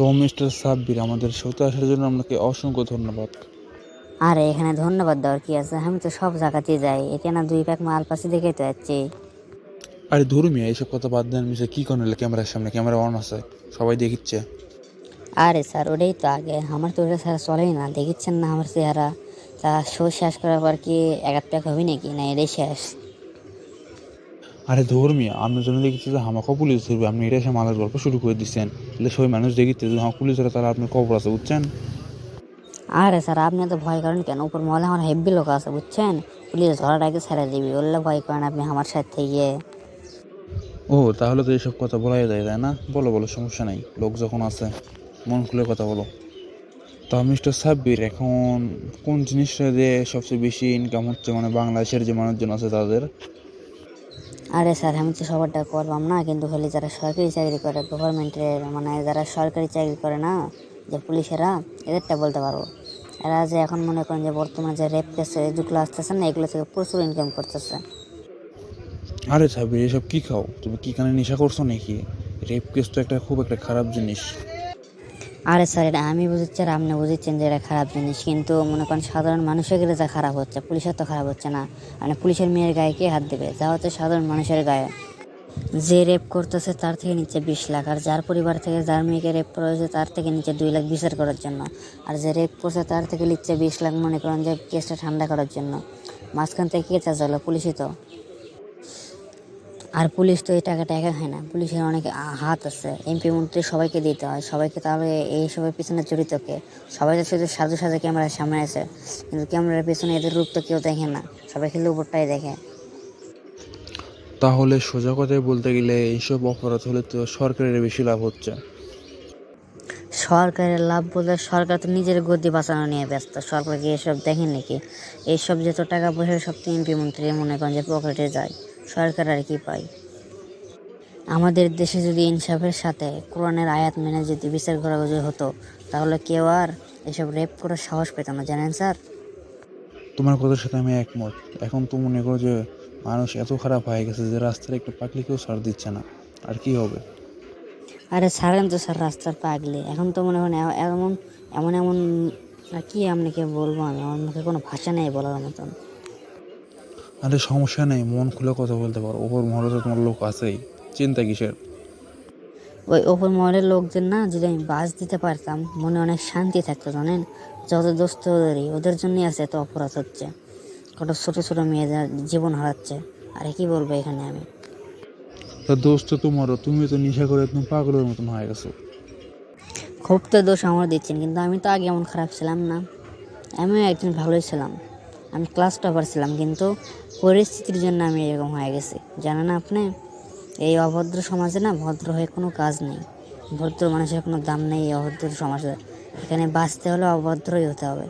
তো মিস্টার সাব্বির, আমাদের শোতে আসার জন্য আপনাকে অসংখ্য ধন্যবাদ। আরে এখানে ধন্যবাদ দেওয়ার কি আছে, আমি তো সব জায়গাতেই যাই, এখানে 2 প্যাক মাল পাশে দেখে তো যাচ্ছি। আরে ধরু মিয়া, এইসব কথা বাদ দেন। মিশে কি করেন ক্যামেরার সামনে? ক্যামেরা অন আছে, সবাই দেখিচ্ছে। আরে স্যার ওটাই তো আগে, আমার তো ওটা স্যার চলেই না, দেখিচ্ছেন না আমার চেহারা। তা শো শেষ করার পর কি 1 প্যাক হবে নাকি, না এটাই শেষ? আরে ধর মিয়া, আপনার জন্য দেখিচ্ছে যে আমাকেও পুলিশ ধরবে, আপনি এটা এসে মালের গল্প শুরু করে দিচ্ছেন। তাহলে সবাই মানুষ দেখিচ্ছে যে আমার পুলিশ ধরে, তারা আপনার খবর আছে, বুঝছেন? আরে স্যার আপনি এত ভয় করেন কেন? উপর মহলে আমার হেব্বি লোক আছে বুঝছেন, পুলিশ ধরার আগে ছেড়ে দিবি, বললে ভয় করেন আপনি আমার সাথে গিয়ে। ও তাহলে তো এইসব কথা বলাই যায়, তাই না? বলো বলো, সমস্যা নাই, লোক যখন আছে মন খুলে কথা বলো। তা মিস্টার সাব্বির, এখন কোন জিনিসটা দিয়ে সবচেয়ে বেশি ইনকাম হচ্ছে, মানে বাংলাদেশের যে মানুষজন আছে তাদের? আরে স্যার আমি তো সবারটা করলাম না, কিন্তু খালি যারা সরকারি চাকরি করে গভর্নমেন্টের, মানে যারা সরকারি চাকরি করে না, যে পুলিশেরা, এদেরটা বলতে পারবো। এরা যে এখন মনে করেন যে বর্তমানে যে রেপ কেস যেগুলো আসতেছে না, এগুলো থেকে প্রচুর ইনকাম করতেছে। আরে সাব্বির, এসব কি খাও তুমি? কি কানে নেশা করছো নাকি? রেপ কেস তো খুব একটা খারাপ জিনিস। আরে স্যার এটা আমি বুঝেছি আর আপনি বুঝেছেন যে এটা খারাপ জিনিস, কিন্তু মনে করেন সাধারণ মানুষের গেলে যা খারাপ হচ্ছে, পুলিশের তো খারাপ হচ্ছে না। মানে পুলিশের মেয়ের গায়ে কে হাত দেবে? যা হচ্ছে সাধারণ মানুষের গায়ে। যে রেপ করতেছে তার থেকে নিচে 20 লাখ, আর যার পরিবার থেকে যার মেয়েকে রেপ করা হয়েছে তার থেকে নিচে 2 লাখ বিচার করার জন্য। আর যে রেপ করছে তার থেকে নিচে 20 লাখ, মনে করেন যে কেসটা ঠান্ডা করার জন্য। মাঝখান থেকে কে চাচালো? পুলিশই তো। আর পুলিশ তো এই টাকাটা একা খায় না, পুলিশের অনেক হাত আছে, এমপি মন্ত্রী সবাইকে দিতে হয় সবাইকে। তাহলে এইসবের পিছনে জড়িত কে? সবাই তো শুধু সাজু সাজু ক্যামেরার সামনে আছে, কিন্তু ক্যামেরার পিছনে এদের রূপ তো কেউ দেখে না, সবাই খেলে উপরটাই দেখে। তাহলে সোজা কথায় বলতে গেলে এইসব অপরাধ হলে তো সরকারের বেশি লাভ হচ্ছে। সরকারের লাভ বলতে, সরকার তো নিজের গদি বাঁচানো নিয়ে ব্যস্ত, সরকারকে এসব দেখেন নাকি? এইসব যত টাকা পয়সা সব তো এমপি মন্ত্রী মনে করেন যে পকেটে যায়, সরকার আর কি পায়? আমাদের দেশে যদি ইনসাফের সাথে কোরআনের আয়াত মেনে যদি বিচার করা হতো, তাহলে কেউ আর এসব রেপ করার সাহস পেত না, জানেন স্যার। তোমার কথার সাথে আমি একমত। এখন তো মনে করো যে মানুষ এত খারাপ হয়ে গেছে যে রাস্তার একটা পাগলিকেও ছাড় দিচ্ছে না। আর কি হবে? আরে ছাড়েন তো স্যার রাস্তার পাগলি, এখন তো মনে হয় এমন এমন এমন, আর কি আপনাকে বলবো, আমি আমার মুখে কোনো ভাষা নেই বলার মতন। আরে সমস্যা নেই, মন খুলে কথা বলতে পারো। ওপর মহলে তো তোমার লোক আছেই, চিন্তা কিসের? ওই ওপর মহলের লোকদের না যদি আমি বাস দিতে পারতাম, মনে অনেক শান্তি থাকতো জানেন। যত দোস্ত ওদেরই, ওদের জন্যই আছে এত অপরাধ হচ্ছে, কত ছোট ছোট মেয়েদের জীবন হারাচ্ছে। আরে কি বলবো এখানে আমি। তা দোস্ত তোমারও, তুমি তো নেশা করে একদম পাগলের মতন হয়ে গেছো। খুব তো দোষ আমার দিচ্ছেন, কিন্তু আমি তো আগে এমন খারাপ ছিলাম না, আমিও একদিন ভালোই ছিলাম। আমি ক্লাস টপার ছিলাম, কিন্তু পরিস্থিতির জন্য আমি এরকম হয়ে গেছি, জানেন না আপনি? এই অভদ্র সমাজে না ভদ্র হয়ে কোনো কাজ নেই, ভদ্র মানুষের কোনো দাম নেই এই অভদ্র সমাজে। এখানে বাঁচতে হলে অভদ্রই হতে হবে।